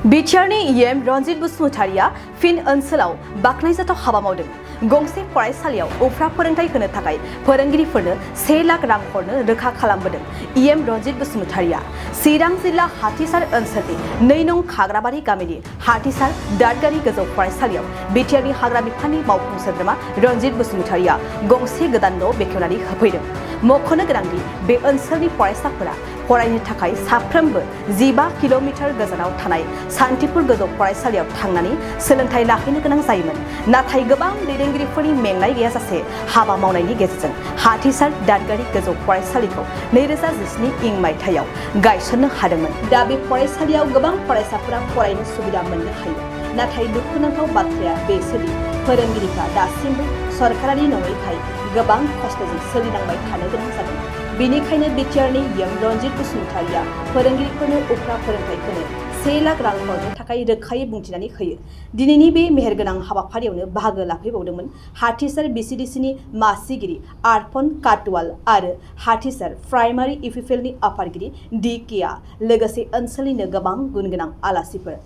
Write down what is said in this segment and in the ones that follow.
बिटिआरनि इएम रनजित बसुमतारिया फिन ओनसोलाव बाखनायजाथाव हाबा मावदों। गंसे फरायसालियाव उफ्रा फोरोंथाय होनो थाखाय फोरोंगिरिफोरनो 1 लाख रां हरनो रोखा खालामबोदों। इएम रनजित बसुमतारिया चिरां जिल्ला हाथिसार ओनसोलनि 2 नं खाग्राबारि गामिनि हाथिसार दादगारि गोजौ फरायसालियाव बिटिआरनि हाग्रा बिफाननि मावफुं सोद्रोमा रनजित बसुमतारिया गंसे गोदान न' बेखेवनानै होफैदों। मख'नो गोनांदि बे ओनसोलनि फरायसाफोरा फरायनो थाखाय साफ्रोमबो 15 किल'मिटार गोजानाव थानाय सान्तिपुर गोजौ फरायसालियाव थांनानै सोलोंथाय लाहैनो गोनां जायोमोन। नाथाय गोबां दैदेनगिरिफोरनि मेंनाय गैयाजासे हाबा मावनायनि गेजेरजों हाथिसार दादगारि गोजौ फरायसालिखौ 2017 मायथाइयाव गायसननो हादोंमोन। दा बे फरायसालियाव गोबां फरायसाफोरा फरायनो सुबिदा मोननो हायो। नाथाय दुखुनांथाव बाथ्राया बेसोदि फोरोंगिरिफ्रा दासिमबो सरकारारि नङैखाय गोबां खस्थ'जों सोलिनांबाय थानो गोनां जादों। बेनिखायनो बिटिआरनि इएम रनजित बसुमतारिया फोरोंगिरिफोरनो उफ्रा फोरोंथाय होनो 1 लाख रां हरनो थाखाय रोखायै बुंथिनानै होयो। दिनैनि बे मेहेरगोनां हाबाफारियावनो बाहागो लाफैबावदोंमोन हाथिसार बिसिडिसिनि मासिगिरि आर्पन काटवाल आरो हाथिसार प्राइमारि इउपिपिएलनि आफादगिरि डि केआ लोगोसे ओनसोलनिनो गोबां गुनगोनां आलासिफोर।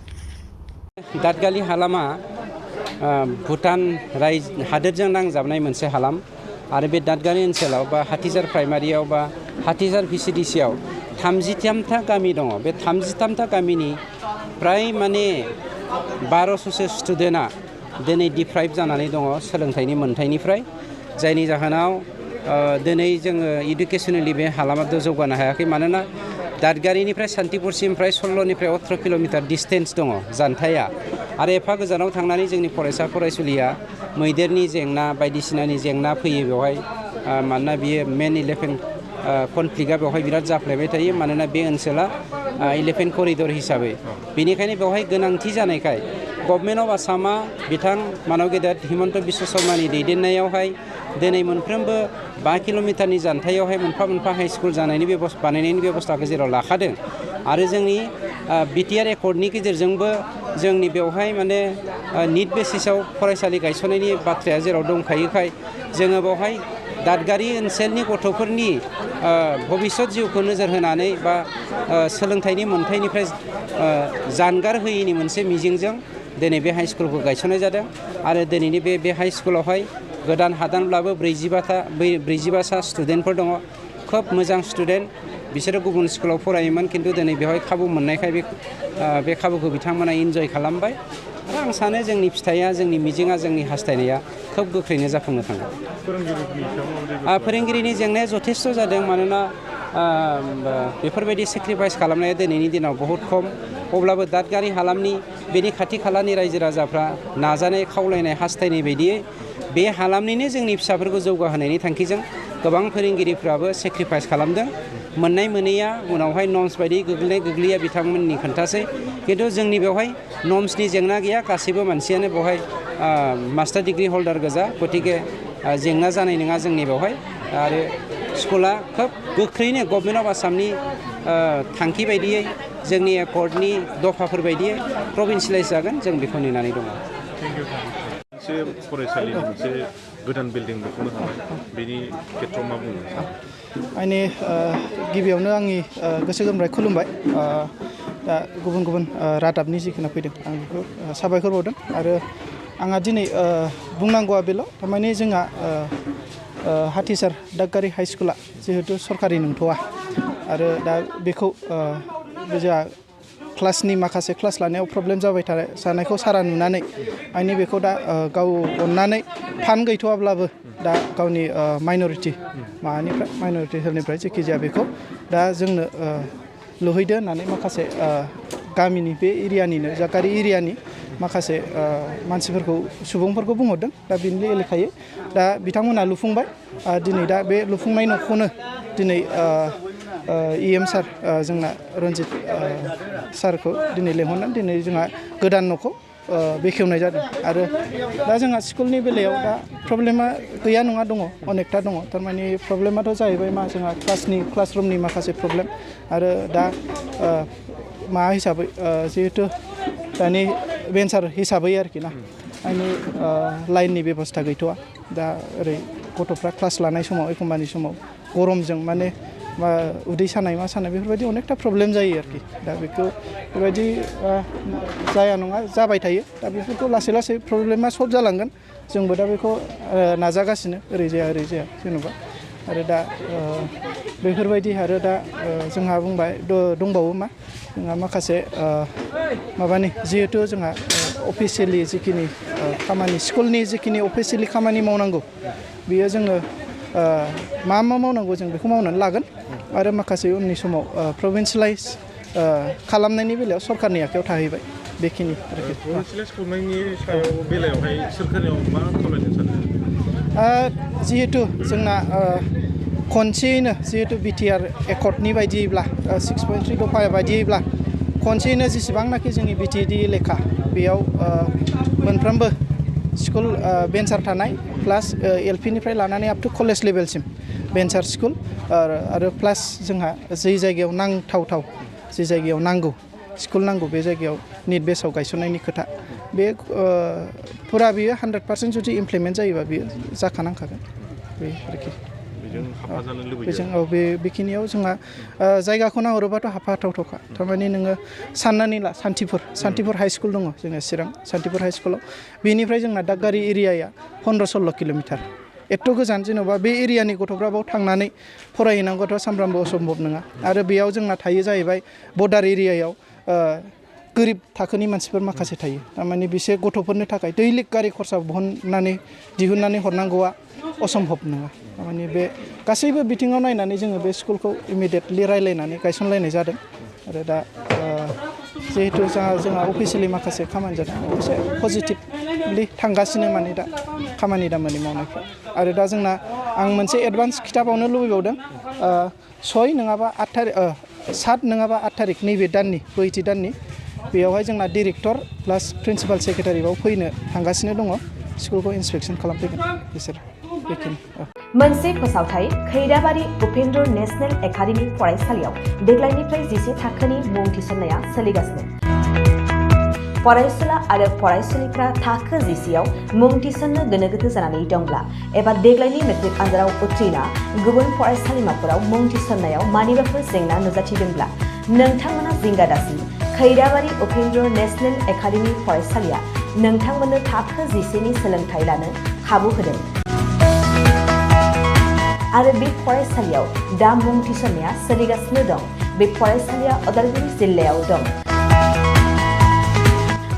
दादगारि हालामा भुटान हादोरजों नांजाबनाय मोनसे हालाम आरो बे दादगारि ओनसोलाव बा हाथिसार प्राइमारियाव बा हाथिसार भिसिडिसियाव 33था गामि दङ। बे 33था गामिनि प्राय माने 1200सो स्टुडेन्टआ दिनै डिप्राइभ जानानै दङ सोलोंथाइनि मोन्थायनिफ्राय, जायनि जाहोनाव दिनै जोङो इडुकेसनेलि बे हालामाथ' जौगानो हायाखै। मानोना दादगारिनिफ्राय सान्तिपुरसिम प्राय 16निफ्राय 18 किल'मिटार डिसटेन्स दङ जानथाया। आरो एफा गोजानाव थांनानै जोंनि फरायसा फरायसुलिया मैदेरनि जेंना बायदिसिनानि जेंना फैयो बेवहाय। मानोना बियो मेन 11 कनफ्लिक्टआ बेवहाय बिराद जाफ्लेबाय थायो। मानोना बे ओनसोला 11 करिडर हिसाबै, बेनिखायनो बेवहाय गोनांथि जानायखाय गभर्नमेन्ट अफ आसामा बिथां मानव गेदेर हिमन्त बिश्व शर्मानि दैदेननायावहाय दिनै मोनफ्रोमबो 5 किल'मिटारनि जानथायावहाय मोनफा मोनफा हाइ स्कुल बानायनायनि बेबस्थाखौ जेराव लाखादों। आरो जोंनि बिटिआर एकर्डनि गेजेरजोंबो जोंनि बेवहाय माने निड बेसिसाव फरायसालि गायसननायनि बाथ्राया जेराव दंखायोखाय जोङो बेवहाय दादगारि ओनसोलनि गथ'फोरनि भबिष्यत जिउखौ नोजोर होनानै बा सोलोंथाइनि मोन्थायनिफ्राय जानगार होयैनि मोनसे मिजिंजों दिनै बे हाइ स्कुलखौ गायसननाय जादों। आरो दिनैनि बे हाइ स्कुलावहाय गोदान हादानब्लाबो 45सा स्टुडेन्टफोर दङ। खोब मोजां स्टुडेन्ट, बिसोरो गुबुन स्कुलाव फरायोमोन, खिन्थु दिनै बेवहाय खाबु मोननायखाय बे खाबुखौ बिथांमोना इन्जय खालामबाय। आरो आं सानो जोंनि फिथाइया, जोंनि मिजिंआ, जोंनि हास्थायनाया खोब गोख्रैनो जाफुंनो थांगोन। फोरोंगिरिनि जेंनाया जथेस्थ' जादों। मानोना बेफोरबायदि सेक्रिफाइस खालामनाया दिनैनि दिनाव बहुद खम। अब्लाबो दादगारि हालामनि बेनि खाथि खालानि रायजो राजाफ्रा नाजानाय, खावलायनाय, हास्थायनाय बायदियै बे हालामनिनो जोंनि फिसाफोरखौ जौगाहोनायनि थांखिजों गोबां फोरोंगिरिफ्राबो सेक्रिफाइस खालामदों। मोननाय मोनैया उनावहाय नर्म्स बायदि गोग्लैया बिथांमोननि खोन्थासै, खिन्थु जोंनि बेवहाय नर्म्सनि जेंना गैया। गासैबो मानसियानो बेवहाय मास्टार डिग्रि हल्डार गोजा, गतिके जेंना जानाय नङा जोंनि बेवहाय। आरो स्कुला खोब गोख्रैनो गभर्नमेन्ट अफ आसामनि थांखि बायदियै, जोंनि एकर्डनि दफाफोर बायदियै प्रभिन्सियेलाइज जागोन, जों बेखौ नेनानै दङ। मोनसे फरायसालिनि मोनसे गोदान बिल्डिं लुफुंनो हाबाय, बेनि खेथ्रआव मा बुंनो सानो? माने गिबियावनो आंनि गोसो गोरबोनिफ्राय खुलुमबाय। दा गुबुन रादाबनि जिखिनि फैदों आं बेखौ साबायखर बावदों। आरो आंहा दिनै बुंनांगौआ बेल', थारमाने जोंहा हाथिसार दादगारि हाइ स्कुला जिहेतु सरकारि नंथ'आ, आरो दा बेखौ जोंहा क्लासनि माखासे क्लास लानायाव प्रब्लेम जाबाय थानायखौ सारा नुनानै माने बेखौ दा गाव अननानै फान्ड गैथ'वाब्लाबो दा गावनि माइन'रिटिफोरनिफ्राय जेखिजाया बेखौ दा जोंनो लुहैदो होननानै माखासे गामिनि बे एरियानिनो दादगारि एरियानि माखासे मानसिफोरखौ, सुबुंफोरखौ बुंहरदों। दा बेनि लेखायै दा बिथांमोनहा लुफुंबाय। दिनै दा बे लुफुंनाय न'खौनो दिनै इएम सार जोंना रनजित सारखौ दिनै लेंहरनानै दिनै जोंहा गोदान न'खौ बेखेवनाय जादों। आरो दा जोंहा स्कुलनि बेलायाव दा प्रब्लेमा गैया नङा, दङ, अनेकथा दङ। थारमाने प्रब्लेमाथ' जाहैबाय मा, जोंहा क्लासरुमनि माखासे प्रब्लेम। आरो दा मा हिसाबै जिहेथु दानि भेन्सार हिसाबै आरोखि ना, माने लाइननि बेबस्था गैथ'वा। दा ओरै गथ'फ्रा क्लास लानाय समाव एखम्बानि समाव गरमजों माने उदै सानाय मा सानाय बेफोरबायदि अनेकथा प्रब्लेम जायो आरोखि दा बेखौ बेबायदि जाया नङा जाबाय थायो दा बेफोरखौ लासै लासै प्रब्लेमा सल्भ जालांगोन जोंबो दा बेखौ नाजागासिनो ओरै जाया जेनेबा आरो दा बेफोरबायदि आरो दा जोंहा बुंबाय दंबावो मा जोंहा माखासे माबानि जिहेथु जोंहा अफिसियेलि जिखिनि खामानि स्कुलनि जिखिनि अफिसियेलि खामानि मावनांगौ बियो जोङो मा मावनांगौ जों बेखौ मावनानै लागोन आरो माखासे उननि समाव प्रभिन्सियेलाइज खालामनायनि बेलायाव सरकारनि आखायाव थाहैबाय बेखिनि आरोखि प्रभिन्सियेलाइज खालामनायनि बेलायावहाय सोरखारनियाव मा खालामनो सानो जिहेतु जोंना खनसेयैनो जिहेतु बिटिआर एकर्डनि बायदियैब्ला 6.3 दफा बायदियैब्ला खनसेयैनो जेसेबांनाखि जोंनि बिटिएडि एलेखा बेयाव मोनफ्रोमबो स्कुल भेन्सार थानाय प्लास एलपिनिफ्राय लानानै आप टु कलेज लेभेलसिम भेन्सार स्कुल आरो प्लास जोंहा जै जायगायाव नांथावथाव जे जायगायाव नांगौ स्कुल नांगौ बे जायगायाव निट बेसाव गायसननायनि खोथा बे फुरा बियो 100% जुदि इमप्लिमेन्ट जायोबा बियो जाखानांखागोन बे आरोखि बेजों बेखिनियाव जोंहा जायगाखौ नाहरोबाथ' हाबफाथावथावखा थारमाने नोङो साननानै ला सान्तिपुर हाइ स्कुल दङ जोंना चिरां सान्तिपुर हाइ स्कुलाव बेनिफ्राय जोंना दागगारि एरियाया 15-16 किल'मिटार एथ' गोजान जेन'बा बे एरियानि गथ'फ्रा बाव थांनानै फरायहैनांगौथ' सानफ्रामबो असम्भब नङा आरो बेयाव जोंना थायो जाहैबाय बर्डार एरियायाव गोरिब थाखोनि मानसिफोर माखासे थायो थारमाने बिसोर गथ'फोरनि थाखाय दैलिक गारि खरसा दिहुननानै हरनांगौआ असम्भब नङा थारमाने बे गासैबो बिथिङाव नायनानै जोङो बे स्कुलखौ इमिडियेटलि रायलायनानै गायसनलायनाय जादों आरो दा जिहेतु जोंहा अफिसियेलि माखासे खामानि जादों एसे पजिटिभलि थांगासिनो माने दा खामानि दामानि मावनायफ्रा आरो दा जोंना आं मोनसे एडभान्स खिथाबावनो लुबैबावदों 6 नङाबा 7 नङाबा 8 थारिख नैबे दाननि बोहैथि दाननि बेयावहाय जोंना डिरेक्टर प्लास प्रिन्सिपाल सेक्रेटारि बाव फैनो थांगासिनो दङ स्कुलखौ इन्सपेक्सन खालामफैगोन बिसोर बेखिनि मोनसे फोसावथाय खैराबारि उपेन्द्र नेशनेल एकाडेमि फरायसालियाव देग्लायनिफ्राय 11 थाखोनि मुं थिसननाया सोलिगासिनो फरायसुला आरो फरायसुलिफ्रा थाखो 11आव मुं थिसननो गोनो गोथो जानानै दंब्ला एबा देग्लायनि मेट्रिक आनजादाव उथ्रिना गुबुन फरायसालिमाफोराव मुं थिसननायाव मानिबाफोर जेंना नुजाथिदोंब्ला नोंथांमोना जिंगा दासि खैराबारि उपेन्द्र नेशनेल एकाडेमि फरायसालिया नोंथांमोननो थाखो 11नि सोलोंथाइ लानो खाबु होदों आरो बे फरायसालियाव दा मुं थिसननाया सोलिगासिनो दं बे फरायसालिया उदालगुरि जिल्लायाव दं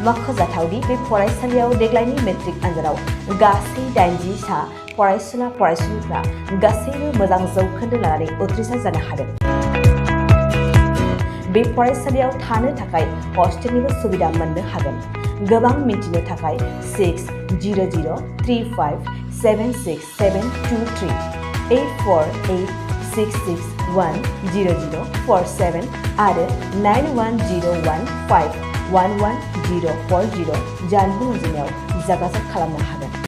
मख'जाथावदि बे फरायसालियाव देग्लायनि मेट्रिक आनजादाव गासै 80 सा फरायसुला फरायसुलिफ्रा गासैबो मोजां जौखोन्दो लानानै उथ्रिसार जानो हादों बे फरायसालियाव थानो थाखाय हस्टेलनिबो सुबिदा मोननो हागोन गोबां मिन्थिनो थाखाय 600035767723 84866100047 आरो 9101511040 जानबुं अनजिमायाव जगाजग खालामनो हागोन